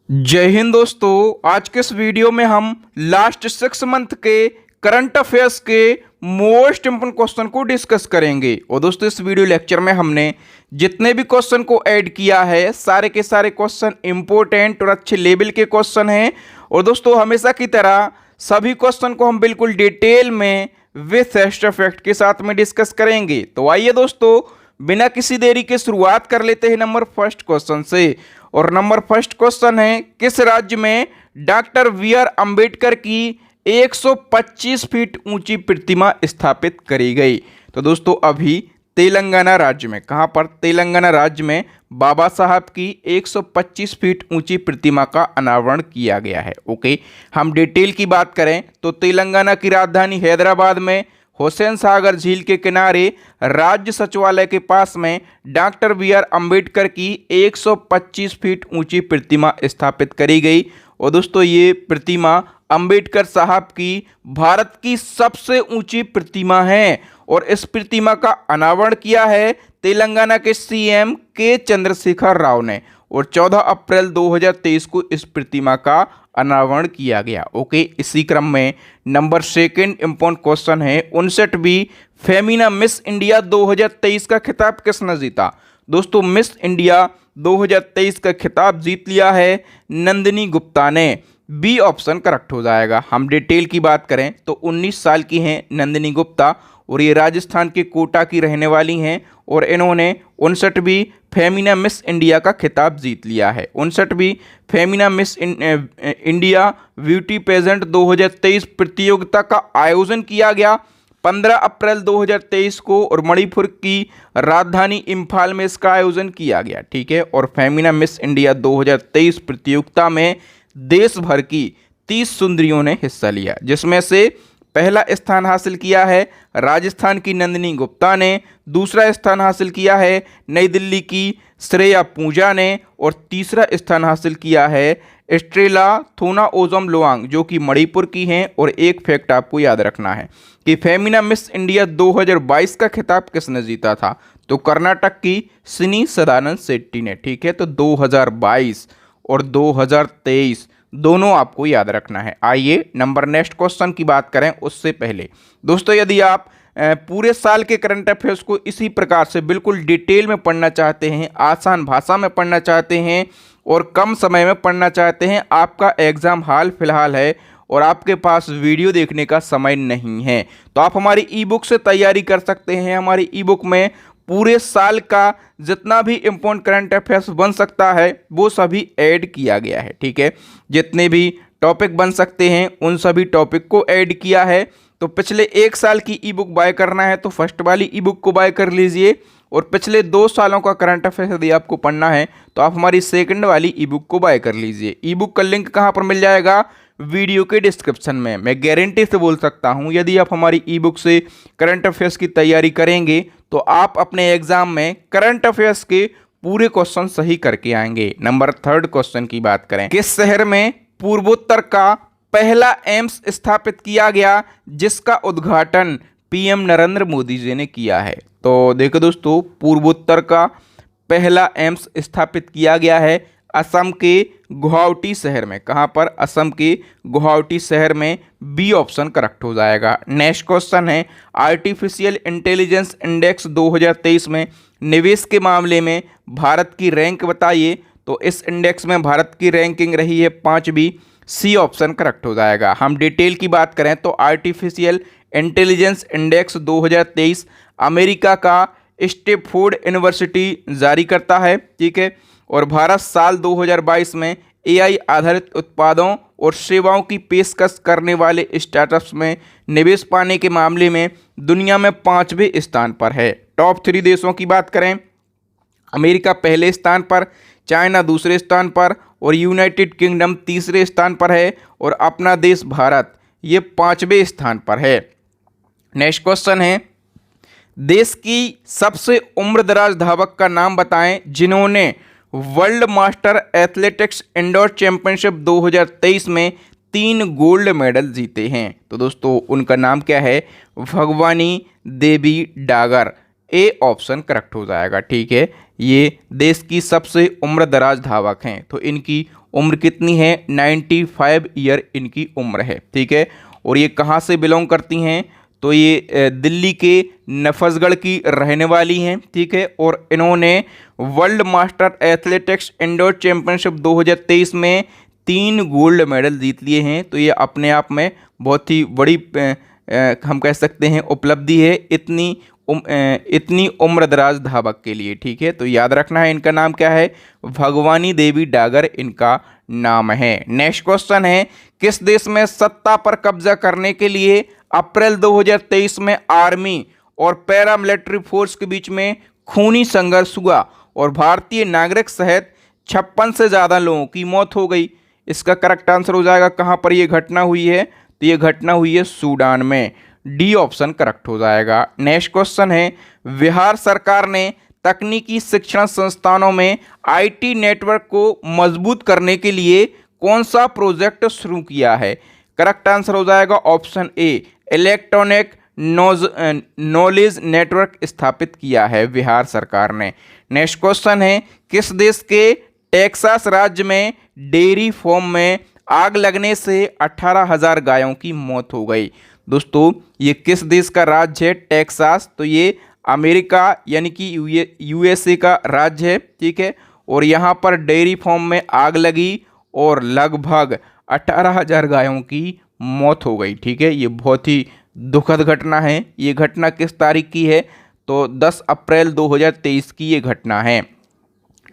जय हिंद दोस्तों। आज के इस वीडियो में हम लास्ट 6 मंथ के करंट अफेयर्स के मोस्ट इंपोर्टेंट क्वेश्चन को डिस्कस करेंगे। और दोस्तों इस वीडियो लेक्चर में हमने जितने भी क्वेश्चन को ऐड किया है सारे के सारे क्वेश्चन इंपॉर्टेंट और अच्छे लेवल के क्वेश्चन हैं। और दोस्तों हमेशा की तरह सभी क्वेश्चन को हम बिल्कुल डिटेल में विथ एक्स्ट्रा फैक्ट के साथ में डिस्कस करेंगे। तो आइए दोस्तों बिना किसी देरी के शुरुआत कर लेते हैं नंबर फर्स्ट क्वेश्चन से। और नंबर फर्स्ट क्वेश्चन है, किस राज्य में डॉक्टर बी आर अंबेडकर की 125 फीट ऊंची प्रतिमा स्थापित करी गई? तो दोस्तों अभी तेलंगाना राज्य में, कहां पर? तेलंगाना राज्य में बाबा साहब की 125 फीट ऊंची प्रतिमा का अनावरण किया गया है। ओके, हम डिटेल की बात करें तो तेलंगाना की राजधानी हैदराबाद में हुसैन सागर झील के किनारे राज्य सचिवालय के पास में डॉक्टर बी आर अंबेडकर की 125 फीट ऊंची प्रतिमा स्थापित करी गई। और दोस्तों ये प्रतिमा अंबेडकर साहब की भारत की सबसे ऊंची प्रतिमा है। और इस प्रतिमा का अनावरण किया है तेलंगाना के सीएम के चंद्रशेखर राव ने। और 14 अप्रैल 2023 को इस प्रतिमा का अनावरण किया गया। ओके, इसी क्रम में नंबर सेकंड इंपॉर्टेंट क्वेश्चन है, 59वीं फेमिना मिस इंडिया 2023 का खिताब किसने जीता? दोस्तों मिस इंडिया 2023 का खिताब जीत लिया है नंदिनी गुप्ता ने। बी ऑप्शन करेक्ट हो जाएगा। हम डिटेल की बात करें तो 19 साल की हैं नंदिनी गुप्ता और ये राजस्थान के कोटा की रहने वाली हैं। और इन्होंने 59वीं फेमिना मिस इंडिया का खिताब जीत लिया है। 59वीं Femina Miss India beauty pageant 2023 प्रतियोगिता का आयोजन किया गया 15 अप्रैल 2023 को और मणिपुर की राजधानी इम्फाल में इसका आयोजन किया गया। ठीक है, और फेमिना मिस इंडिया 2023 प्रतियोगिता में देश भर की 30 सुंदरियों ने हिस्सा लिया, जिसमें से पहला स्थान हासिल किया है राजस्थान की नंदिनी गुप्ता ने, दूसरा स्थान हासिल किया है नई दिल्ली की श्रेया पूजा ने और तीसरा स्थान हासिल किया है एस्ट्रेला थोना ओजम लोआंग जो कि मणिपुर की हैं। और एक फैक्ट आपको याद रखना है कि फेमिना मिस इंडिया 2022 का खिताब किसने जीता था? तो कर्नाटक की सिनी सदानंद शेट्टी ने। ठीक है, तो 2022 और 2023 दोनों आपको याद रखना है। आइए नंबर नेक्स्ट क्वेश्चन की बात करें उससे पहले दोस्तों यदि आप पूरे साल के करंट अफेयर्स को इसी प्रकार से बिल्कुल डिटेल में पढ़ना चाहते हैं, आसान भाषा में पढ़ना चाहते हैं और कम समय में पढ़ना चाहते हैं, आपका एग्ज़ाम हाल फिलहाल है और आपके पास वीडियो देखने का समय नहीं है, तो आप हमारी ई बुक से तैयारी कर सकते हैं। हमारी ई बुक में पूरे साल का जितना भी इम्पोर्टेंट करंट अफेयर्स बन सकता है वो सभी ऐड किया गया है। ठीक है, जितने भी टॉपिक बन सकते हैं उन सभी टॉपिक को ऐड किया है। तो पिछले 1 साल की ई बुक बाय करना है तो फर्स्ट वाली ई बुक को बाय कर लीजिए। और पिछले 2 सालों का करंट अफेयर्स यदि आपको पढ़ना है तो आप हमारी सेकंड वाली ई बुक को बाय कर लीजिए। ई बुक का लिंक कहाँ पर मिल जाएगा? वीडियो के डिस्क्रिप्शन में। मैं गारंटी से बोल सकता हूँ यदि आप हमारी ई बुक से करंट अफेयर्स की तैयारी करेंगे तो आप अपने एग्जाम में करंट अफेयर्स के पूरे क्वेश्चन सही करके आएंगे। नंबर थर्ड क्वेश्चन की बात करें, किस शहर में पूर्वोत्तर का पहला एम्स स्थापित किया गया जिसका उद्घाटन पीएम नरेंद्र मोदी जी ने किया है? तो देखो दोस्तों, पूर्वोत्तर का पहला एम्स स्थापित किया गया है असम के गुवाहाटी शहर में। कहां पर? असम के गुवाहाटी शहर में। बी ऑप्शन करेक्ट हो जाएगा। नेक्स्ट क्वेश्चन है, आर्टिफिशियल इंटेलिजेंस इंडेक्स 2023 में निवेश के मामले में भारत की रैंक बताइए। तो इस इंडेक्स में भारत की रैंकिंग रही है 5वीं। सी ऑप्शन करेक्ट हो जाएगा। हम डिटेल की बात करें तो आर्टिफिशियल इंटेलिजेंस इंडेक्स 2023 अमेरिका का स्टैनफोर्ड यूनिवर्सिटी जारी करता है। ठीक है, और भारत साल 2022 में एआई आधारित उत्पादों और सेवाओं की पेशकश करने वाले स्टार्टअप्स में निवेश पाने के मामले में दुनिया में 5वें स्थान पर है। टॉप 3 देशों की बात करें, अमेरिका पहले स्थान पर, चाइना दूसरे स्थान पर और यूनाइटेड किंगडम तीसरे स्थान पर है और अपना देश भारत ये 5वें स्थान पर है। नेक्स्ट क्वेश्चन है, देश की सबसे उम्रदराज धावक का नाम बताएं जिन्होंने world master athletics indoor championship 2023 में 3 गोल्ड मेडल जीते हैं। तो दोस्तों उनका नाम क्या है? भगवानी देवी डागर। ए ऑप्शन करेक्ट हो जाएगा। ठीक है, ये देश की सबसे उम्र दराज धावक हैं, तो इनकी उम्र कितनी है? 95 ईयर इनकी उम्र है। ठीक है, और ये कहाँ से बिलोंग करती हैं? तो ये दिल्ली के नफजगढ़ की रहने वाली हैं। ठीक है, और इन्होंने world master athletics indoor championship 2023 में 3 गोल्ड मेडल जीत लिए हैं। तो ये अपने आप में बहुत ही बड़ी हम कह सकते हैं उपलब्धि है इतनी उम्रदराज धावक के लिए। ठीक है, तो याद रखना है इनका नाम क्या है? भगवानी देवी डागर इनका नाम है। नेक्स्ट क्वेश्चन है, किस देश में सत्ता पर कब्जा करने के लिए अप्रैल 2023 में आर्मी और पैरामिलिट्री फोर्स के बीच में खूनी संघर्ष हुआ और भारतीय नागरिक सहित 56 से ज़्यादा लोगों की मौत हो गई? इसका करेक्ट आंसर हो जाएगा कहाँ पर यह घटना हुई है? तो ये घटना हुई है सूडान में। डी ऑप्शन करेक्ट हो जाएगा। नेक्स्ट क्वेश्चन है, बिहार सरकार ने तकनीकी शिक्षण संस्थानों में आईटी नेटवर्क को मजबूत करने के लिए कौन सा प्रोजेक्ट शुरू किया है? करेक्ट आंसर हो जाएगा option A, electronic knowledge network स्थापित किया है बिहार सरकार ने। नेक्स्ट क्वेश्चन है, किस देश के टेक्सास राज्य में डेयरी फार्म में आग लगने से 18,000 गायों की मौत हो गई? दोस्तों, ये किस देश का राज्य है? टेक्सास, तो ये अमेरिका यानी कि यूएसए का राज्य है। ठीक है, और यहाँ पर डेयरी फार्म में आग लगी और लगभग 18,000 गायों की मौत हो गई। ठीक है, ये बहुत ही दुखद घटना है। ये घटना किस तारीख की है? तो 10 अप्रैल 2023 की ये घटना है।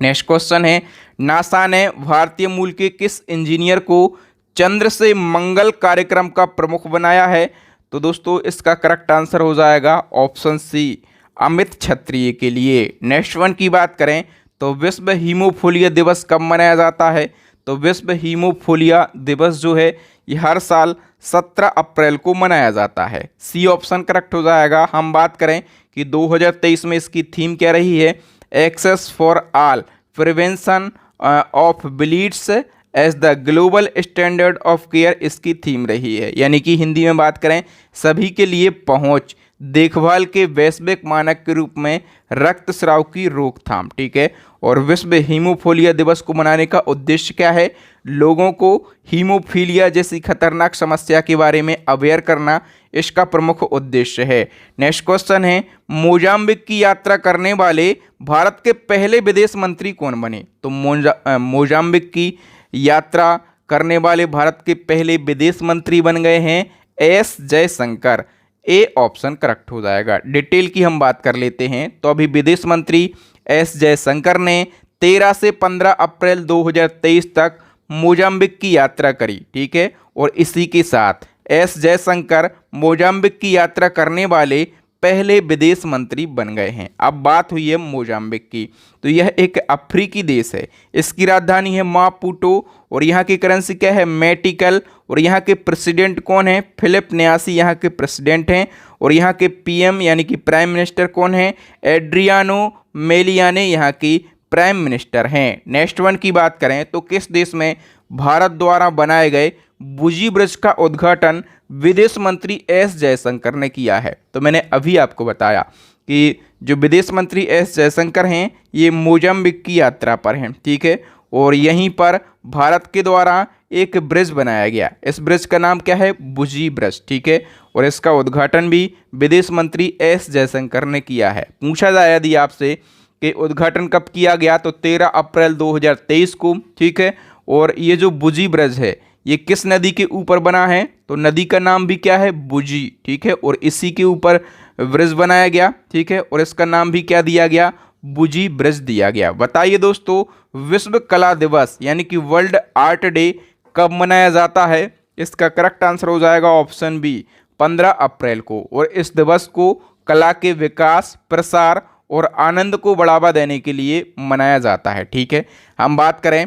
नेक्स्ट क्वेश्चन है, नासा ने भारतीय मूल के किस इंजीनियर को चंद्र से मंगल कार्यक्रम का प्रमुख बनाया है? तो दोस्तों, इसका करेक्ट आंसर हो जाएगा ऑप्शन सी, अमित क्षत्रिय के लिए। नेक्स्ट वन की बात करें तो विश्व हीमोफीलिया दिवस कब मनाया जाता है? तो विश्व हीमोफीलिया दिवस जो है ये हर साल 17 अप्रैल को मनाया जाता है। सी ऑप्शन करेक्ट हो जाएगा। हम बात करें कि 2023 में इसकी थीम क्या रही है? Access for all, prevention of bleeds as the global standard of care इसकी थीम रही है। यानी कि हिंदी में बात करें, सभी के लिए पहुंच, देखभाल के वैश्विक मानक के रूप में रक्तस्राव की रोकथाम। ठीक है, और विश्व हीमोफीलिया दिवस को मनाने का उद्देश्य क्या है? लोगों को हीमोफीलिया जैसी खतरनाक समस्या के बारे में अवेयर करना इसका प्रमुख उद्देश्य है। नेक्स्ट क्वेश्चन है, मोजाम्बिक की यात्रा करने वाले भारत के पहले विदेश मंत्री कौन बने? तो मोजाम्बिक की यात्रा करने वाले भारत के पहले विदेश मंत्री बन गए हैं एस जयशंकर। ए ऑप्शन करेक्ट हो जाएगा। डिटेल की हम बात कर लेते हैं तो अभी विदेश मंत्री एस जयशंकर ने 13 से 15 अप्रैल 2023 तक मोजाम्बिक की यात्रा करी। ठीक है, और इसी के साथ एस जयशंकर मोजाम्बिक की यात्रा करने वाले पहले विदेश मंत्री बन गए हैं। अब बात हुई है मोजाम्बिक की, तो यह एक अफ्रीकी देश है। इसकी राजधानी है मापुटो और यहाँ की करेंसी क्या है? मेटिकल। और यहाँ के प्रेसिडेंट कौन है? फिलिप न्यासी यहाँ के प्रेसिडेंट हैं। और यहाँ के पीएम यानी कि प्राइम मिनिस्टर कौन है? एड्रियानो मेलियाने यहाँ की प्राइम मिनिस्टर हैं। नेक्स्ट वन की बात करें तो किस देश में भारत द्वारा बनाए गए बुजी ब्रिज का उद्घाटन विदेश मंत्री एस जयशंकर ने किया है? तो मैंने अभी आपको बताया कि जो विदेश मंत्री एस जयशंकर हैं ये मोजाम्बिक की यात्रा पर हैं। ठीक है, और यहीं पर भारत के द्वारा एक ब्रिज बनाया गया। इस ब्रिज का नाम क्या है? बुजी ब्रिज। ठीक है, और इसका उद्घाटन भी विदेश मंत्री एस जयशंकर ने किया है। पूछा जाए यदि आपसे कि उद्घाटन कब किया गया तो 13 अप्रैल 2023 को। ठीक है, और ये जो बुजी ब्रिज है ये किस नदी के ऊपर बना है? तो नदी का नाम भी क्या है? बुजी। ठीक है, और इसी के ऊपर ब्रिज बनाया गया। ठीक है, और इसका नाम भी क्या दिया गया? बुजी ब्रिज दिया गया। बताइए दोस्तों, विश्व कला दिवस यानी कि वर्ल्ड आर्ट डे कब मनाया जाता है? इसका करेक्ट आंसर हो जाएगा ऑप्शन बी, 15 अप्रैल को। और इस दिवस को कला के विकास, प्रसार और आनंद को बढ़ावा देने के लिए मनाया जाता है। ठीक है, हम बात करें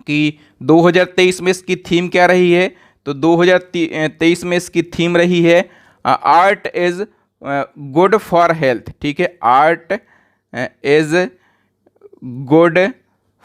कि 2023 में इसकी थीम क्या रही है? तो 2023 में इसकी थीम रही है art is good for health. ठीक है, art is good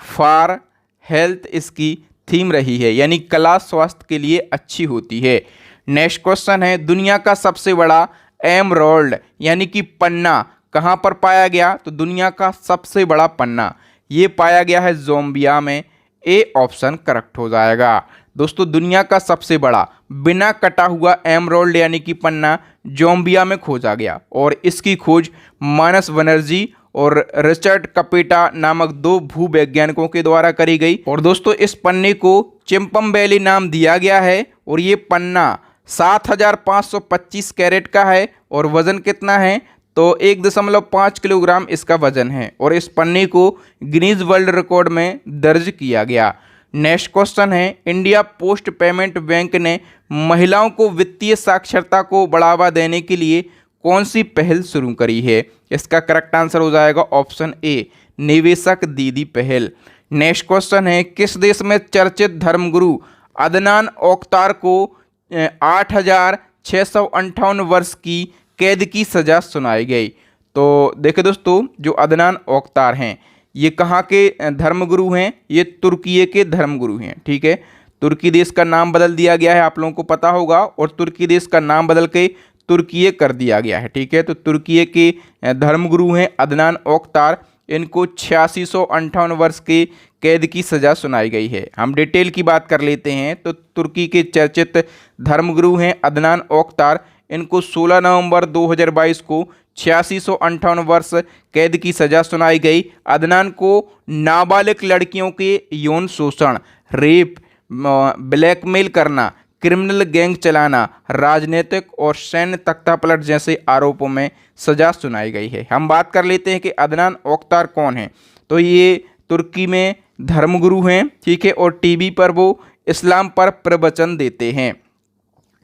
for health इसकी थीम रही है, यानी कला स्वास्थ्य के लिए अच्छी होती है। नेक्स्ट क्वेश्चन है, दुनिया का सबसे बड़ा एमराल्ड यानी कि पन्ना कहाँ पर पाया गया? तो दुनिया का सबसे बड़ा पन्ना ये पाया गया है ज़ाम्बिया में। ए ऑप्शन करेक्ट हो जाएगा। दोस्तों दुनिया का सबसे बड़ा बिना कटा हुआ एमरोल्ड यानी कि पन्ना ज़ाम्बिया में खोजा गया और इसकी खोज मानस बनर्जी और रिचर्ड कपेटा नामक 2 भूवैज्ञानिकों के द्वारा करी गई। और दोस्तों इस पन्ने को चिंपमवेली नाम दिया गया है और ये पन्ना 7525 कैरेट का है और वजन कितना है? तो 1.5 किलोग्राम इसका वजन है और इस पन्ने को गिनीज वर्ल्ड रिकॉर्ड में दर्ज किया गया। नेक्स्ट क्वेश्चन है, इंडिया पोस्ट पेमेंट बैंक ने महिलाओं को वित्तीय साक्षरता को बढ़ावा देने के लिए कौन सी पहल शुरू करी है? इसका करेक्ट आंसर हो जाएगा ऑप्शन ए, निवेशक दीदी पहल। नेक्स्ट क्वेश्चन है, किस देश में चर्चित धर्मगुरु अदनान औकतार को 8658 वर्ष की कैद की सजा सुनाई गई? तो देखिए दोस्तों, जो अदनान औकतार हैं ये कहाँ के धर्मगुरु हैं? ये तुर्की के धर्मगुरु हैं। ठीक है, तुर्की देश का नाम बदल दिया गया है, आप लोगों को पता होगा, और तुर्की देश का नाम बदल के तुर्की कर दिया गया है। ठीक है, तो तुर्की के धर्मगुरु हैं अदनान औकतार, इनको 8658 वर्ष के कैद की सज़ा सुनाई गई है। हम डिटेल की बात कर लेते हैं तो तुर्की के चर्चित धर्मगुरु हैं अदनान औकतार, इनको 16 नवंबर 2022 को 8658 वर्ष कैद की सज़ा सुनाई गई। अदनान को नाबालिग लड़कियों के यौन शोषण, रेप, ब्लैकमेल करना, क्रिमिनल गैंग चलाना, राजनीतिक और सैन्य तख्तापलट जैसे आरोपों में सजा सुनाई गई है। हम बात कर लेते हैं कि अदनान औकतार कौन है। तो ये तुर्की में धर्मगुरु हैं। ठीक है, और टीवी पर वो इस्लाम पर प्रवचन देते हैं।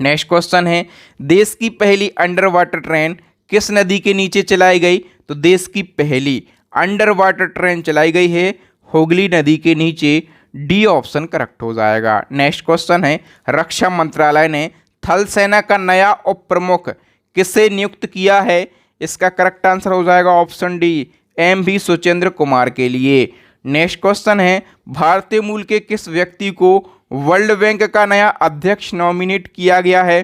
नेक्स्ट क्वेश्चन है, देश की पहली अंडर वाटर ट्रेन किस नदी के नीचे चलाई गई? तो देश की पहली अंडर वाटर ट्रेन चलाई गई है हुगली नदी के नीचे। डी ऑप्शन करेक्ट हो जाएगा। नेक्स्ट क्वेश्चन है, रक्षा मंत्रालय ने थल सेना का नया उप प्रमुख किसे नियुक्त किया है? इसका करेक्ट आंसर हो जाएगा option D, M V. Suchendra Kumar के लिए। नेक्स्ट क्वेश्चन है, भारतीय मूल के किस व्यक्ति को वर्ल्ड बैंक का नया अध्यक्ष नॉमिनेट किया गया है?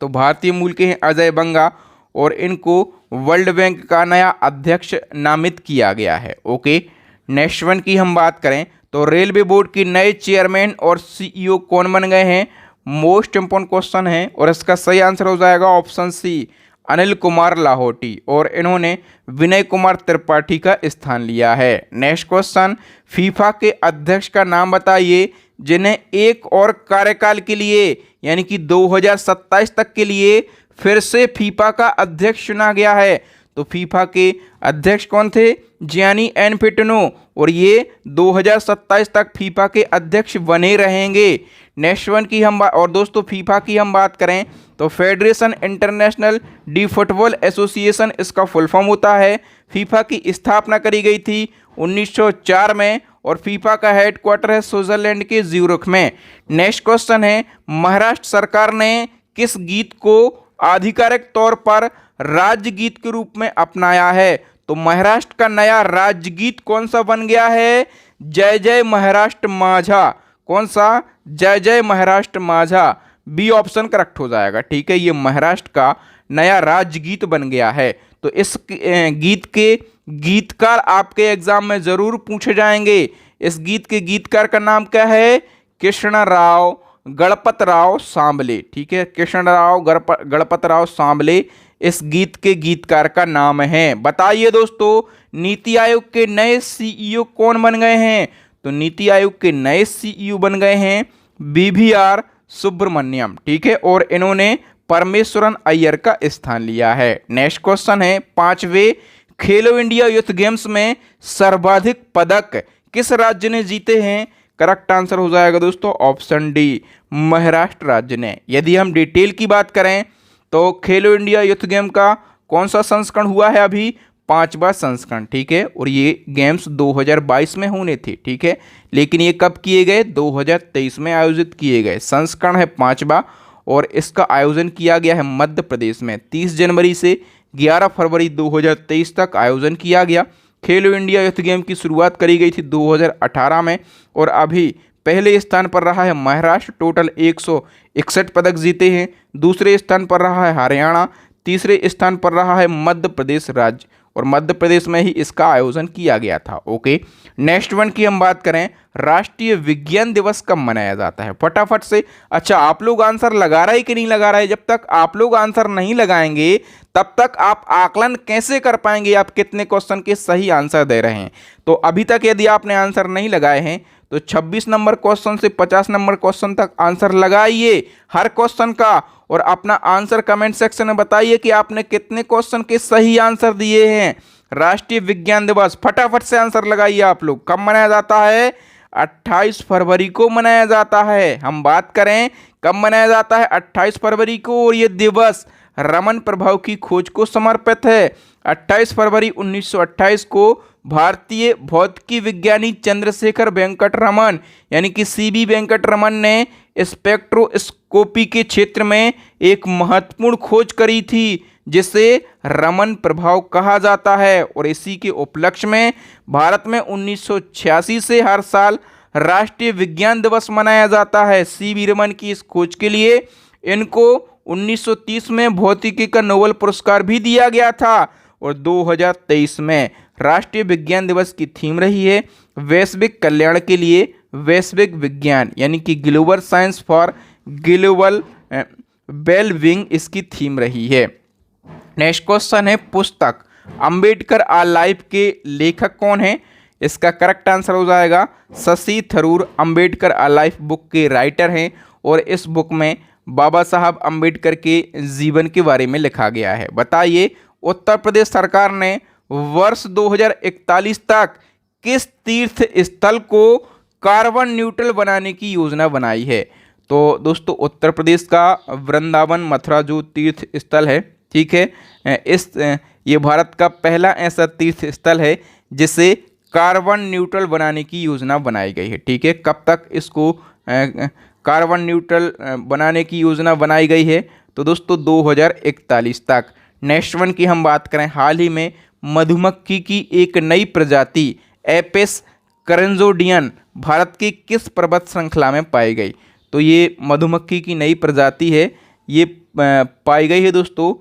तो भारतीय मूल के हैं अजय बंगा और इनको वर्ल्ड बैंक का नया अध्यक्ष नामित किया गया है। ओके, नेक्स्ट वन की हम बात करें तो रेलवे बोर्ड के नए चेयरमैन और सीईओ कौन बन गए हैं? मोस्ट इंपॉर्टेंट क्वेश्चन है और इसका सही आंसर हो जाएगा ऑप्शन सी, अनिल कुमार लाहौटी, और इन्होंने विनय कुमार त्रिपाठी का स्थान लिया है। नेक्स्ट क्वेश्चन, फीफा के अध्यक्ष का नाम बताइए जिन्हें एक और कार्यकाल के लिए यानी कि 2027 तक के लिए फिर से फीफा का अध्यक्ष चुना गया है। तो फीफा के अध्यक्ष कौन थे? जियानी इन्फेंटिनो, और ये 2027 तक फीफा के अध्यक्ष बने रहेंगे। नेक्स्ट वन की हम और दोस्तों फीफा की हम बात करें तो federation international D football association इसका फुल फॉर्म होता है। फीफा की स्थापना करी गई थी 1904 में और फीफा का हेडक्वार्टर है स्विट्जरलैंड के ज्यूरिख में। नेक्स्ट क्वेश्चन है, महाराष्ट्र सरकार ने किस गीत को आधिकारिक तौर पर राज्य गीत के रूप में अपनाया है? तो महाराष्ट्र का नया राज्य गीत कौन सा बन गया है? जय जय महाराष्ट्र माझा। कौन सा? जय जय महाराष्ट्र माझा। बी ऑप्शन करेक्ट हो जाएगा। ठीक है, ये महाराष्ट्र का नया राज्य गीत बन गया है। तो इस गीत के गीतकार आपके एग्जाम में जरूर पूछे जाएंगे। इस गीत के गीतकार का नाम क्या है? कृष्णराव गणपतराव सांबले। ठीक है, कृष्णराव गणपतराव सांबले इस गीत के गीतकार का नाम है। बताइए दोस्तों, नीति आयोग के नए सीईओ कौन बन गए हैं? तो नीति आयोग के नए सीईओ बन गए हैं BVR सुब्रमण्यम। ठीक है, और इन्होंने परमेश्वरन अय्यर का स्थान लिया है। नेक्स्ट क्वेश्चन है, 5वें खेलो इंडिया यूथ गेम्स में सर्वाधिक पदक किस राज्य ने जीते हैं? करेक्ट आंसर हो जाएगा दोस्तों ऑप्शन डी, महाराष्ट्र राज्य ने। यदि हम डिटेल की बात करें तो खेलो इंडिया यूथ गेम का कौन सा संस्करण हुआ है? अभी 5वां संस्करण। ठीक है, और ये गेम्स 2022 में होने थे। ठीक है, लेकिन ये कब किए गए? 2023 में आयोजित किए गए। संस्करण है 5वां और इसका आयोजन किया गया है मध्य प्रदेश में। 30 जनवरी से 11 फरवरी 2023 तक आयोजन किया गया। खेलो इंडिया यूथ गेम की शुरुआत करी गई थी 2018 में और अभी पहले स्थान पर रहा है महाराष्ट्र, टोटल 161 पदक जीते हैं। दूसरे स्थान पर रहा है हरियाणा, तीसरे स्थान पर रहा है मध्य प्रदेश राज्य, और मध्य प्रदेश में ही इसका आयोजन किया गया था। ओके, नेक्स्ट वन की हम बात करें, राष्ट्रीय विज्ञान दिवस कब मनाया जाता है? फटाफट से। अच्छा, आप लोग आंसर लगा रहे कि नहीं लगा रहे? जब तक आप लोग आंसर नहीं लगाएंगे तब तक आप आकलन कैसे कर पाएंगे आप कितने क्वेश्चन के सही आंसर दे रहे हैं? तो अभी तक यदि आपने आंसर नहीं लगाए हैं तो 26 नंबर क्वेश्चन से 50 नंबर क्वेश्चन तक आंसर लगाइए हर क्वेश्चन का, और अपना आंसर कमेंट सेक्शन में बताइए कि आपने कितने क्वेश्चन के सही आंसर दिए हैं। राष्ट्रीय विज्ञान दिवस फटाफट से आंसर लगाइए आप लोग। कब मनाया जाता है? 28 फरवरी को मनाया जाता है। हम बात करें कब मनाया जाता है? 28 फरवरी को, और ये दिवस रमन प्रभाव की खोज को समर्पित है। 28 फरवरी 1928 को भारतीय भौतिकी विज्ञानी चंद्रशेखर वेंकट रमन यानी कि सीबी वेंकट रमन ने स्पेक्ट्रोस्कोपी के क्षेत्र में एक महत्वपूर्ण खोज करी थी जिसे रमन प्रभाव कहा जाता है। और इसी के उपलक्ष्य में भारत में 1986 से हर साल राष्ट्रीय विज्ञान दिवस मनाया जाता है। सीबी रमन की इस खोज के लिए इनको 1930 में भौतिकी का नोबेल पुरस्कार भी दिया गया था, और 2023 में राष्ट्रीय विज्ञान दिवस की थीम रही है वैश्विक कल्याण के लिए वैश्विक विज्ञान, यानी कि global science for global wellbeing इसकी थीम रही है। नेक्स्ट क्वेश्चन है, पुस्तक अंबेडकर आ लाइफ के लेखक कौन है? इसका करेक्ट आंसर हो जाएगा शशि थरूर। अंबेडकर आ लाइफ बुक के राइटर हैं, और इस बुक में बाबा साहब अंबेडकर के जीवन के बारे में लिखा गया है। बताइए, उत्तर प्रदेश सरकार ने वर्ष 2041 तक किस तीर्थ स्थल को कार्बन न्यूट्रल बनाने की योजना बनाई है? तो दोस्तों, उत्तर प्रदेश का वृंदावन मथुरा जो तीर्थ स्थल है, ठीक है, ये भारत का पहला ऐसा तीर्थ स्थल है जिसे कार्बन न्यूट्रल बनाने की योजना बनाई गई है। ठीक है, कब तक इसको कार्बन न्यूट्रल बनाने की योजना बनाई गई है? तो दोस्तों 2041 तक। नेक्स्ट वन की हम बात करें, हाल ही में मधुमक्खी की एक नई प्रजाति एपिस करंजोडियन भारत की किस पर्वत श्रृंखला में पाई गई? तो ये मधुमक्खी की नई प्रजाति है, ये पाई गई है दोस्तों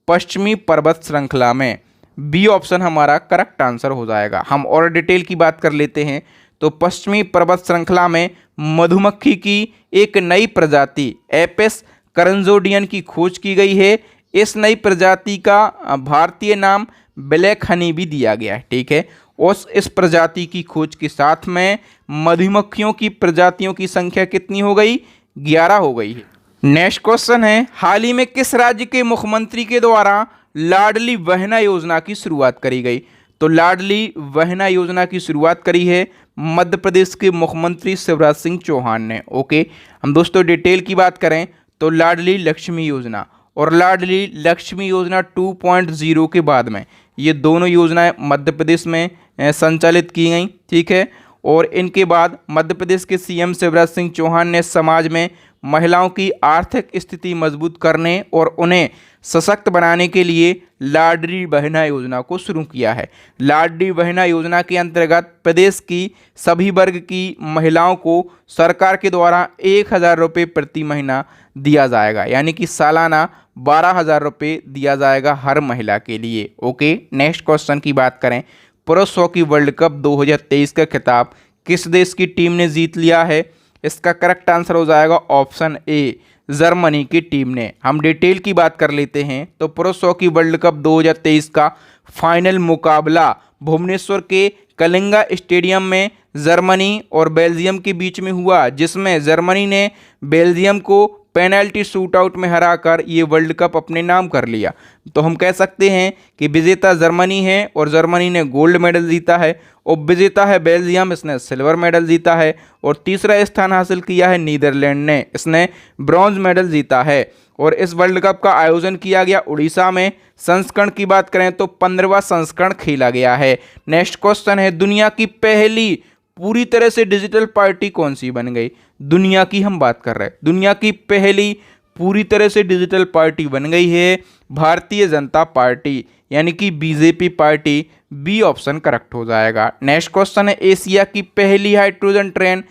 पश्चिमी पर्वत श्रृंखला में। बी ऑप्शन हमारा करेक्ट आंसर हो जाएगा। हम और डिटेल की बात कर लेते हैं। तो पश्चिमी पर्वत श्रृंखला में मधुमक्खी की एक नई प्रजाति एपिस करंजोडियन की खोज की गई है। इस नई प्रजाति का भारतीय नाम ब्लैक हनी भी दिया गया है। ठीक है, और इस प्रजाति की खोज के साथ में मधुमक्खियों की प्रजातियों की संख्या कितनी हो गई? 11 हो गई है। नेक्स्ट क्वेश्चन है, हाल ही में किस राज्य के मुख्यमंत्री के द्वारा लाडली बहना योजना की शुरुआत करी गई? तो लाडली बहना योजना की शुरुआत करी है मध्य प्रदेश के मुख्यमंत्री शिवराज सिंह चौहान ने। ओके, हम दोस्तों डिटेल की बात करें तो लाडली लक्ष्मी योजना और लाडली लक्ष्मी योजना 2.0 के बाद में ये दोनों योजनाएं मध्य प्रदेश में संचालित की गई। ठीक है, और इनके बाद मध्य प्रदेश के सीएम शिवराज सिंह चौहान ने समाज में महिलाओं की आर्थिक स्थिति मजबूत करने और उन्हें सशक्त बनाने के लिए लाडली बहना योजना को शुरू किया है। लाडली बहना योजना के अंतर्गत प्रदेश की सभी वर्ग की महिलाओं को सरकार के द्वारा 1,000 रुपये प्रति महीना दिया जाएगा, यानी कि सालाना 12,000 रुपये दिया जाएगा हर महिला के लिए। ओके, नेक्स्ट क्वेश्चन की बात करें, पुरुष हॉकी वर्ल्ड कप 2023 का खिताब किस देश की टीम ने जीत लिया है? इसका करेक्ट आंसर हो जाएगा ऑप्शन ए, जर्मनी की टीम ने। हम डिटेल की बात कर लेते हैं। तो पुरुष हॉकी वर्ल्ड कप 2023 का फाइनल मुकाबला भुवनेश्वर के कलिंगा स्टेडियम में जर्मनी और बेल्जियम के बीच में हुआ, जिसमें जर्मनी ने बेल्जियम को पेनल्टी शूटआउट में हराकर ये वर्ल्ड कप अपने नाम कर लिया। तो हम कह सकते हैं कि विजेता जर्मनी है और जर्मनी ने गोल्ड मेडल जीता है, और विजेता है बेल्जियम, इसने सिल्वर मेडल जीता है, और तीसरा स्थान हासिल किया है नीदरलैंड ने, इसने ब्रॉन्ज मेडल जीता है। और इस वर्ल्ड कप का आयोजन किया गया उड़ीसा में। संस्करण की बात करें तो 15वां संस्करण खेला गया है। नेक्स्ट क्वेश्चन है, दुनिया की पहली पूरी तरह से डिजिटल पार्टी कौन सी बन गई? दुनिया की हम बात कर रहे हैं, दुनिया की पहली पूरी तरह से डिजिटल पार्टी बन गई है भारतीय जनता पार्टी, यानी कि BJP party. B option correct हो जाएगा। नेक्स्ट क्वेश्चन है, एशिया की पहली हाइड्रोजन ट्रेन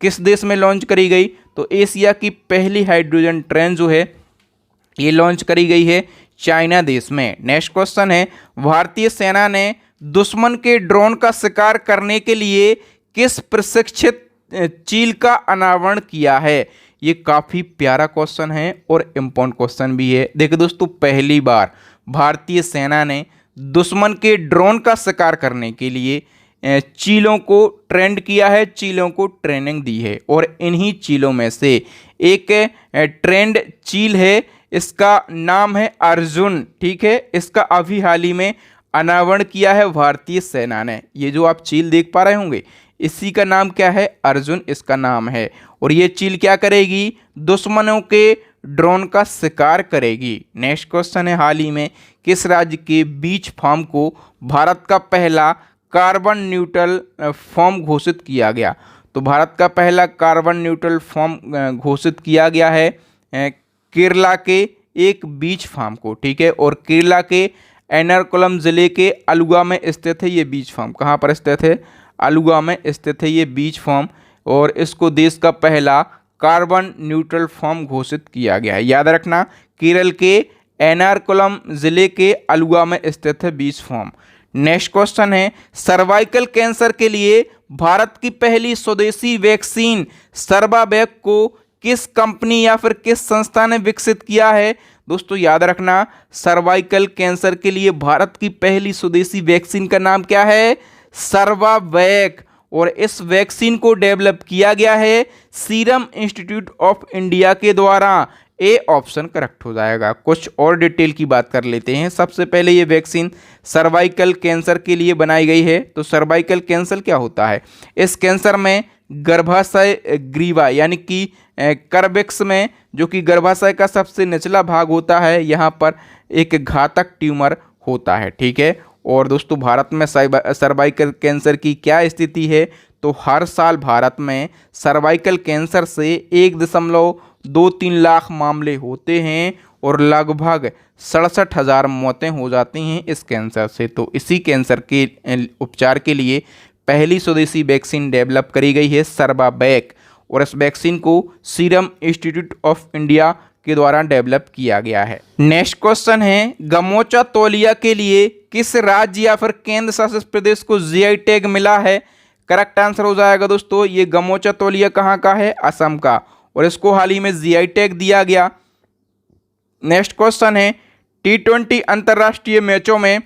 किस देश में लॉन्च करी गई? तो एशिया की पहली हाइड्रोजन ट्रेन जो है ये लॉन्च करी गई है चाइना देश में। नेक्स्ट क्वेश्चन है, भारतीय सेना ने दुश्मन के ड्रोन का शिकार करने के लिए किस प्रशिक्षित चील का अनावरण किया है? ये काफ़ी प्यारा क्वेश्चन है और इम्पोर्टेंट क्वेश्चन भी है। देखिए दोस्तों, पहली बार भारतीय सेना ने दुश्मन के ड्रोन का शिकार करने के लिए चीलों को ट्रेंड किया है, चीलों को ट्रेनिंग दी है। और इन्हीं चीलों में से एक ट्रेंड चील है, इसका नाम है अर्जुन। ठीक है, इसका अभी हाल ही में अनावरण किया है भारतीय सेना ने। ये जो आप चील देख पा रहे होंगे, इसी का नाम क्या है? अर्जुन इसका नाम है। और ये चील क्या करेगी? दुश्मनों के ड्रोन का शिकार करेगी। नेक्स्ट क्वेश्चन है, हाल ही में किस राज्य के बीच फार्म को भारत का पहला कार्बन न्यूट्रल फॉर्म घोषित किया गया? तो भारत का पहला कार्बन न्यूट्रल फॉर्म घोषित किया गया है केरला के एक बीच फार्म को। ठीक है, और केरला के एर्नाकुलम जिले के अलुगा में स्थित है ये बीच फार्म। कहाँ पर स्थित है? अलुगा में स्थित है ये बीच फार्म, और इसको देश का पहला कार्बन न्यूट्रल फॉर्म घोषित किया गया है। याद रखना, केरल के एर्नाकुलम जिले के अलुगा में स्थित है बीच फार्म। नेक्स्ट क्वेश्चन है, सर्वाइकल कैंसर के लिए भारत की पहली स्वदेशी वैक्सीन सर्वावैक को किस कंपनी या फिर किस संस्था ने विकसित किया है? दोस्तों याद रखना, सर्वाइकल कैंसर के लिए भारत की पहली स्वदेशी वैक्सीन का नाम क्या है? सर्वावैक। और इस वैक्सीन को डेवलप किया गया है सीरम इंस्टीट्यूट ऑफ इंडिया के द्वारा। ए ऑप्शन करेक्ट हो जाएगा। कुछ और डिटेल की बात कर लेते हैं। सबसे पहले ये वैक्सीन सर्वाइकल कैंसर के लिए बनाई गई है। तो सर्वाइकल कैंसर क्या होता है? इस कैंसर में गर्भाशय ग्रीवा यानी कि कर्वेक्स में, जो कि गर्भाशय का सबसे निचला भाग होता है, यहाँ पर एक घातक ट्यूमर होता है। ठीक है, और दोस्तों भारत में सर्वाइकल कैंसर की क्या स्थिति है? तो हर साल भारत में सर्वाइकल कैंसर से 1.23 लाख मामले होते हैं और लगभग 67,000 मौतें हो जाती हैं इस कैंसर से। तो इसी कैंसर के उपचार के लिए पहली स्वदेशी वैक्सीन डेवलप करी गई है सर्वावैक, और इस वैक्सीन को सीरम इंस्टीट्यूट ऑफ इंडिया के द्वारा डेवलप किया गया है। नेक्स्ट क्वेश्चन है, गमोचा तौलिया के लिए किस राज्य या फिर केंद्र शासित प्रदेश को जीआई टैग मिला है? करेक्ट आंसर हो जाएगा दोस्तों, ये गमोचा तौलिया कहाँ का है? असम का, और इसको हाल ही में जीआई टैग दिया गया। नेक्स्ट क्वेश्चन है, T20 अंतर्राष्ट्रीय मैचों में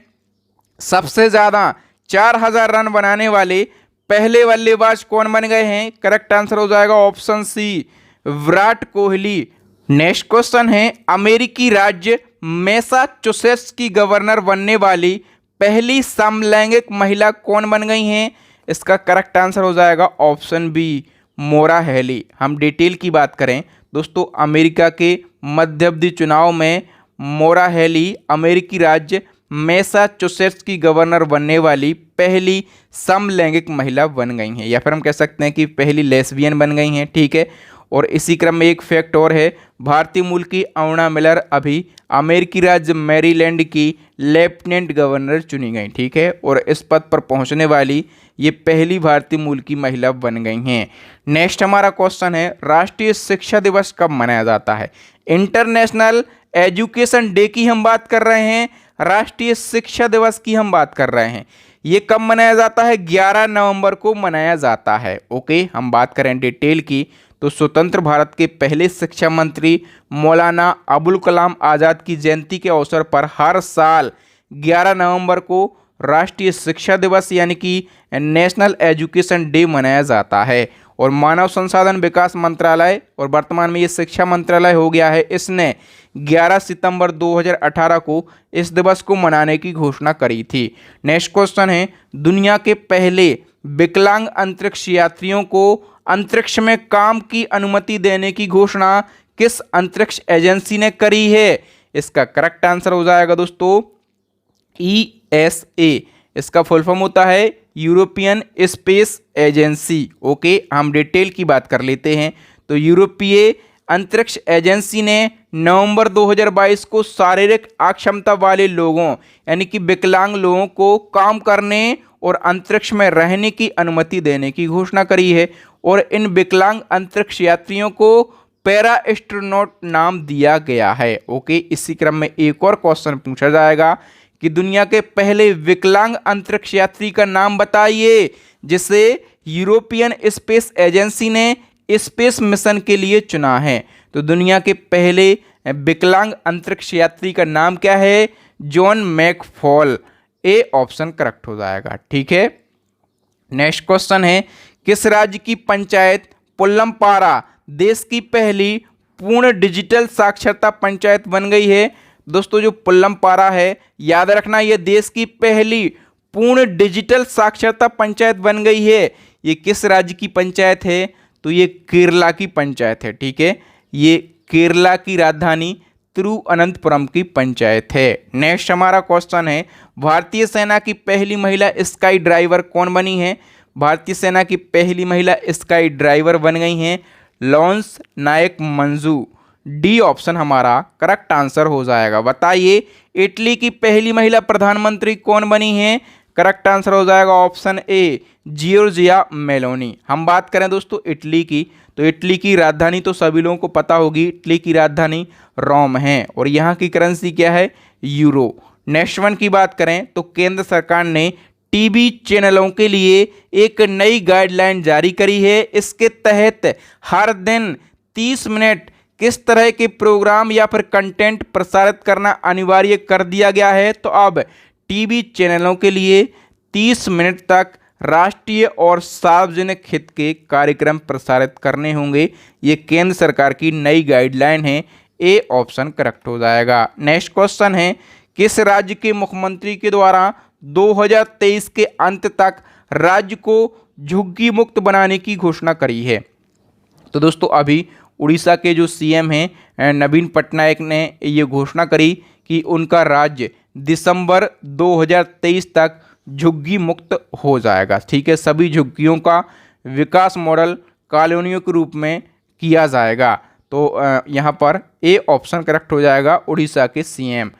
सबसे ज़्यादा 4000 रन बनाने वाले पहले बल्लेबाज कौन बन गए हैं? करेक्ट आंसर हो जाएगा option C, Virat Kohli. Next question है, अमेरिकी राज्य मैसाचुसेट्स की गवर्नर बनने वाली पहली समलैंगिक महिला कौन बन गई हैं? इसका करेक्ट आंसर हो जाएगा ऑप्शन बी, मोरा हैली। हम डिटेल की बात करें दोस्तों, अमेरिका के मध्यावधि चुनाव में मोरा हैली अमेरिकी राज्य मैसाचुसेट्स की गवर्नर बनने वाली पहली समलैंगिक महिला बन गई हैं, या फिर हम कह सकते हैं कि पहली लेस्बियन बन गई हैं। ठीक है, और इसी क्रम में एक फैक्ट और है, भारतीय मूल की अरुणा मिलर अभी अमेरिकी राज्य मैरीलैंड की लेफ्टिनेंट गवर्नर चुनी गई। ठीक है, और इस पद पर पहुंचने वाली ये पहली भारतीय मूल की महिला बन गई हैं। नेक्स्ट हमारा क्वेश्चन है, राष्ट्रीय शिक्षा दिवस कब मनाया जाता है? इंटरनेशनल एजुकेशन डे की हम बात कर रहे हैं, राष्ट्रीय शिक्षा दिवस की हम बात कर रहे हैं। ये कब मनाया जाता है? 11 नवंबर को मनाया जाता है। ओके, हम बात करें डिटेल की, तो स्वतंत्र भारत के पहले शिक्षा मंत्री मौलाना अबुल कलाम आज़ाद की जयंती के अवसर पर हर साल 11 नवंबर को राष्ट्रीय शिक्षा दिवस यानी कि नेशनल एजुकेशन डे मनाया जाता है। और मानव संसाधन विकास मंत्रालय, और वर्तमान में ये शिक्षा मंत्रालय हो गया है, इसने 11 सितंबर 2018 को इस दिवस को मनाने की घोषणा करी थी। नेक्स्ट क्वेश्चन है, दुनिया के पहले विकलांग अंतरिक्ष यात्रियों को अंतरिक्ष में काम की अनुमति देने की घोषणा किस अंतरिक्ष एजेंसी ने करी है? इसका करेक्ट आंसर हो जाएगा दोस्तों ESA। इसका फुल फॉर्म होता है यूरोपियन स्पेस एजेंसी। ओके, हम डिटेल की बात कर लेते हैं। तो यूरोपीय अंतरिक्ष एजेंसी ने नवंबर 2022 को शारीरिक अक्षमता वाले लोगों यानी कि विकलांग लोगों को काम करने और अंतरिक्ष में रहने की अनुमति देने की घोषणा करी है। और इन विकलांग अंतरिक्ष यात्रियों को पैरा एस्ट्रोनॉट नाम दिया गया है। ओके, इसी क्रम में एक और क्वेश्चन पूछा जाएगा कि दुनिया के पहले विकलांग अंतरिक्ष यात्री का नाम बताइए जिसे यूरोपियन स्पेस एजेंसी ने स्पेस मिशन के लिए चुना है। तो दुनिया के पहले विकलांग अंतरिक्ष यात्री का नाम क्या है? John McFaul. A option correct हो जाएगा। ठीक है, नेक्स्ट क्वेश्चन है, किस राज्य की पंचायत पुल्लमपारा देश की पहली पूर्ण डिजिटल साक्षरता पंचायत बन गई है? दोस्तों, जो पुल्लमपारा है, याद रखना, यह देश की पहली पूर्ण डिजिटल साक्षरता पंचायत बन गई है। ये किस राज्य की पंचायत है? तो ये केरला की पंचायत है। ठीक है, ये केरला की राजधानी तिरुवनंतपुरम की पंचायत है। नेक्स्ट हमारा क्वेश्चन है, भारतीय सेना की पहली महिला स्काई ड्राइवर कौन बनी है? भारतीय सेना की पहली महिला स्काई ड्राइवर बन गई हैं लॉन्स नायक मंजू। डी ऑप्शन हमारा करेक्ट आंसर हो जाएगा। बताइए, इटली की पहली महिला प्रधानमंत्री कौन बनी है? करेक्ट आंसर हो जाएगा ऑप्शन ए, जियोर्जिया मेलोनी। हम बात करें दोस्तों इटली की, तो इटली की राजधानी तो सभी लोगों को पता होगी, इटली की राजधानी रोम है और यहाँ की करेंसी क्या है? यूरो। नेक्स्ट वन की बात करें तो केंद्र सरकार ने टीवी चैनलों के लिए एक नई गाइडलाइन जारी करी है। इसके तहत हर दिन 30 मिनट किस तरह के प्रोग्राम या फिर कंटेंट प्रसारित करना अनिवार्य कर दिया गया है। तो अब टीवी चैनलों के लिए 30 मिनट तक राष्ट्रीय और सार्वजनिक हित के कार्यक्रम प्रसारित करने होंगे। ये केंद्र सरकार की नई गाइडलाइन है। ए ऑप्शन करेक्ट हो जाएगा। नेक्स्ट क्वेश्चन है, किस राज्य के मुख्यमंत्री के द्वारा 2023 के अंत तक राज्य को झुग्गी मुक्त बनाने की घोषणा करी है? तो दोस्तों, अभी उड़ीसा के जो सीएम हैं नवीन पटनायक ने ये घोषणा करी कि उनका राज्य दिसंबर 2023 तक झुग्गी मुक्त हो जाएगा। ठीक है, सभी झुग्गियों का विकास मॉडल कॉलोनियों के रूप में किया जाएगा। तो यहाँ पर ए ऑप्शन करेक्ट हो जाएगा, उड़ीसा के सीएम।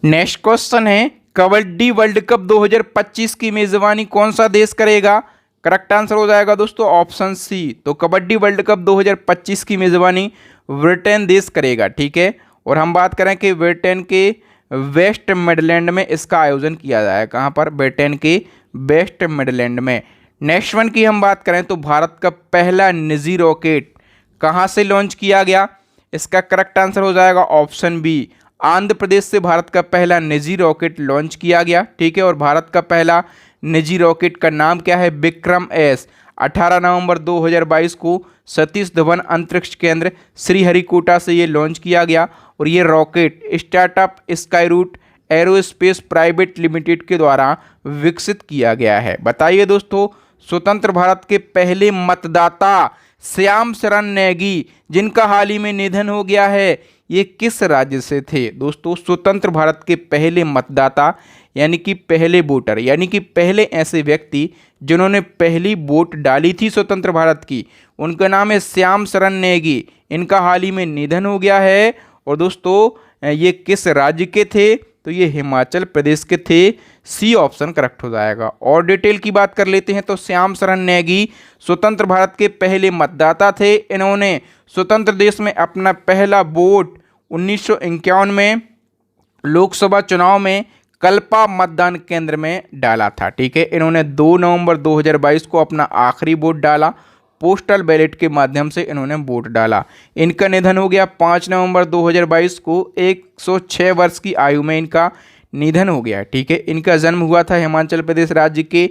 नेक्स्ट क्वेश्चन है, कबड्डी वर्ल्ड कप 2025 की मेजबानी कौन सा देश करेगा? करेक्ट आंसर हो जाएगा दोस्तों ऑप्शन सी। तो कबड्डी वर्ल्ड कप 2025 की मेजबानी ब्रिटेन देश करेगा। ठीक है, और हम बात करें कि ब्रिटेन के वेस्ट मिडलैंड में इसका आयोजन किया जाएगा। कहाँ पर? ब्रिटेन के वेस्ट मिडलैंड में। नेक्स्ट वन की हम बात करें तो भारत का पहला निजी रॉकेट कहाँ से लॉन्च किया गया? इसका करेक्ट आंसर हो जाएगा ऑप्शन बी, आंध्र प्रदेश से भारत का पहला निजी रॉकेट लॉन्च किया गया। ठीक है, और भारत का पहला निजी रॉकेट का नाम क्या है? विक्रम एस। 18 नवंबर 2022 को सतीश धवन अंतरिक्ष केंद्र श्रीहरिकोटा से ये लॉन्च किया गया और ये rocket startup Skyroot aerospace private limited के द्वारा विकसित किया गया है। बताइए दोस्तों, स्वतंत्र भारत के पहले मतदाता श्याम शरण नेगी, जिनका हाल ही में निधन हो गया है, ये किस राज्य से थे? दोस्तों, स्वतंत्र भारत के पहले मतदाता यानी कि पहले वोटर, यानी कि पहले ऐसे व्यक्ति जिन्होंने पहली वोट डाली थी स्वतंत्र भारत की, उनका नाम है श्याम शरण नेगी। इनका हाल ही में निधन हो गया है। और दोस्तों, ये किस राज्य के थे? तो ये हिमाचल प्रदेश के थे। सी ऑप्शन करेक्ट हो जाएगा। और डिटेल की बात कर लेते हैं तो श्याम शरण नेगी स्वतंत्र भारत के पहले मतदाता थे। इन्होंने स्वतंत्र देश में अपना पहला वोट 1951 में लोकसभा चुनाव में कल्पा मतदान केंद्र में डाला था। ठीक है, इन्होंने 2 नवंबर 2022 को अपना आखिरी वोट डाला। पोस्टल बैलेट के माध्यम से इन्होंने वोट डाला। इनका निधन हो गया 5 नवंबर 2022 को। 106 वर्ष की आयु में इनका निधन हो गया। ठीक है, इनका जन्म हुआ था हिमाचल प्रदेश राज्य के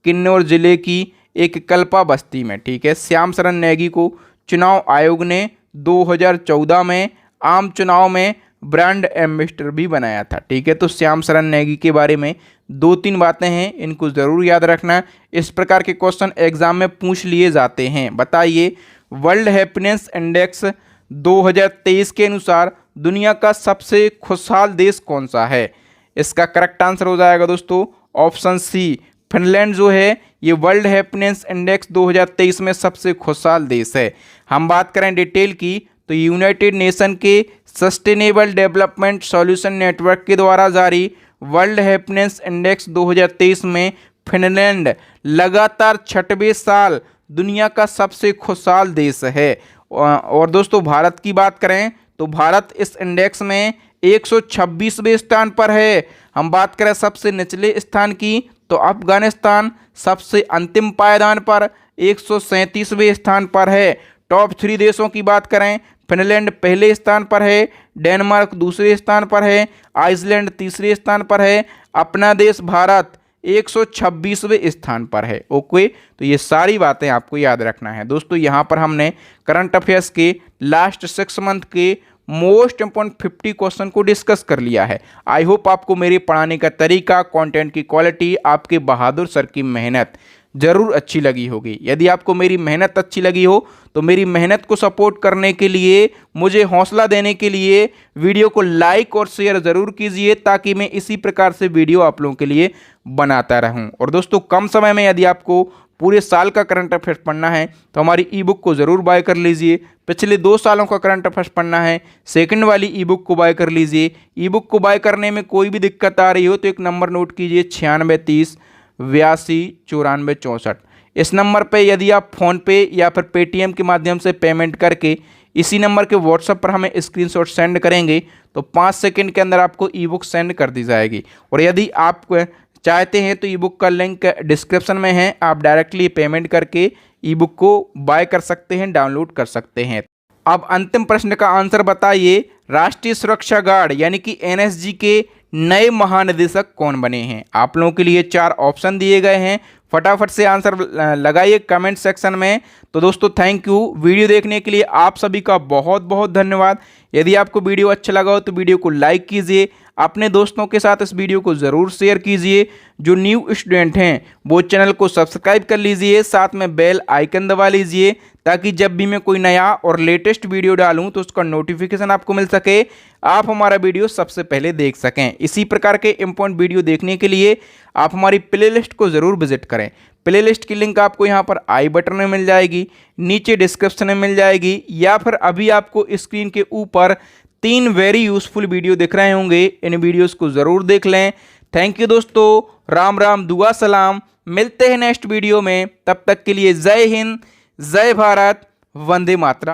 किन्नौर जिले की एक कल्पा बस्ती में। ठीक है, श्याम शरण नेगी को चुनाव आयोग ने 2014 में आम चुनाव में ब्रांड एम्बेसडर भी बनाया था। ठीक है, तो श्याम शरण नेगी के बारे में 2-3 बातें हैं, इनको ज़रूर याद रखना। इस प्रकार के क्वेश्चन एग्जाम में पूछ लिए जाते हैं। बताइए, वर्ल्ड हैप्पीनेस इंडेक्स 2023 के अनुसार दुनिया का सबसे खुशहाल देश कौन सा है? इसका करेक्ट आंसर हो जाएगा दोस्तों ऑप्शन सी, फिनलैंड जो है ये वर्ल्ड हैप्पीनेस इंडेक्स 2023 में सबसे खुशहाल देश है। हम बात करें डिटेल की तो यूनाइटेड नेशन के सस्टेनेबल डेवलपमेंट सॉल्यूशन नेटवर्क के द्वारा जारी वर्ल्ड हैप्पीनेस इंडेक्स 2023 में फिनलैंड लगातार 6वें साल दुनिया का सबसे खुशहाल देश है। और दोस्तों भारत की बात करें तो भारत इस इंडेक्स में 126वें स्थान पर है। हम बात करें सबसे निचले स्थान की तो अफगानिस्तान सबसे अंतिम पायदान पर 137वें स्थान पर है। टॉप 3 देशों की बात करें, फिनलैंड पहले स्थान पर है, डेनमार्क दूसरे स्थान पर है, आइसलैंड तीसरे स्थान पर है, अपना देश भारत 126वें स्थान पर है। ओके, तो ये सारी बातें आपको याद रखना है। दोस्तों यहाँ पर हमने करंट अफेयर्स के लास्ट 6 मंथ के मोस्ट इंपॉर्टेंट 50 क्वेश्चन को डिस्कस कर लिया है। आई होप आपको मेरे पढ़ाने का तरीका, कंटेंट की क्वालिटी, आपके बहादुर सर की मेहनत ज़रूर अच्छी लगी होगी। यदि आपको मेरी मेहनत अच्छी लगी हो तो मेरी मेहनत को सपोर्ट करने के लिए, मुझे हौसला देने के लिए वीडियो को लाइक और शेयर ज़रूर कीजिए, ताकि मैं इसी प्रकार से वीडियो आप लोगों के लिए बनाता रहूं। और दोस्तों कम समय में यदि आपको पूरे साल का करंट अफेयर्स पढ़ना है तो हमारी ई बुक को ज़रूर बाय कर लीजिए। पिछले 2 सालों का करंट अफेयर्स पढ़ना है, सेकंड वाली ई बुक को बाय कर लीजिए। ई बुक को बाय करने में कोई भी दिक्कत आ रही हो तो एक नंबर नोट कीजिए, 9630 82 94 64। इस नंबर पे यदि आप फ़ोनपे या फिर पेटीएम के माध्यम से पेमेंट करके इसी नंबर के व्हाट्सएप पर हमें स्क्रीनशॉट सेंड करेंगे तो 5 सेकंड के अंदर आपको ई बुक सेंड कर दी जाएगी। और यदि आप चाहते हैं तो ई बुक का लिंक डिस्क्रिप्शन में है, आप डायरेक्टली पेमेंट करके ई बुक को बाय कर सकते हैं, डाउनलोड कर सकते हैं। अब अंतिम प्रश्न का आंसर बताइए, राष्ट्रीय सुरक्षा गार्ड यानी कि एनएसजी के नए महानिदेशक कौन बने हैं? आप लोगों के लिए 4 ऑप्शन दिए गए हैं, फटाफट से आंसर लगाइए कमेंट सेक्शन में। तो दोस्तों थैंक यू, वीडियो देखने के लिए आप सभी का बहुत बहुत धन्यवाद। यदि आपको वीडियो अच्छा लगा हो तो वीडियो को लाइक कीजिए, अपने दोस्तों के साथ इस वीडियो को ज़रूर शेयर कीजिए। जो न्यू स्टूडेंट हैं वो चैनल को सब्सक्राइब कर लीजिए, साथ में बेल आइकन दबा लीजिए, ताकि जब भी मैं कोई नया और लेटेस्ट वीडियो डालूं तो उसका नोटिफिकेशन आपको मिल सके, आप हमारा वीडियो सबसे पहले देख सकें। इसी प्रकार के इंपॉर्टेंट वीडियो देखने के लिए आप हमारी प्लेलिस्ट को ज़रूर विजिट करें। प्लेलिस्ट की लिंक आपको यहाँ पर आई बटन में मिल जाएगी, नीचे डिस्क्रिप्शन में मिल जाएगी, या फिर अभी आपको स्क्रीन के ऊपर 3 वेरी यूज़फुल वीडियो दिख रहे होंगे, इन वीडियोस को ज़रूर देख लें। थैंक यू दोस्तों, राम राम, दुआ सलाम, मिलते हैं नेक्स्ट वीडियो में। तब तक के लिए जय हिंद, जय भारत, वंदे मातरम।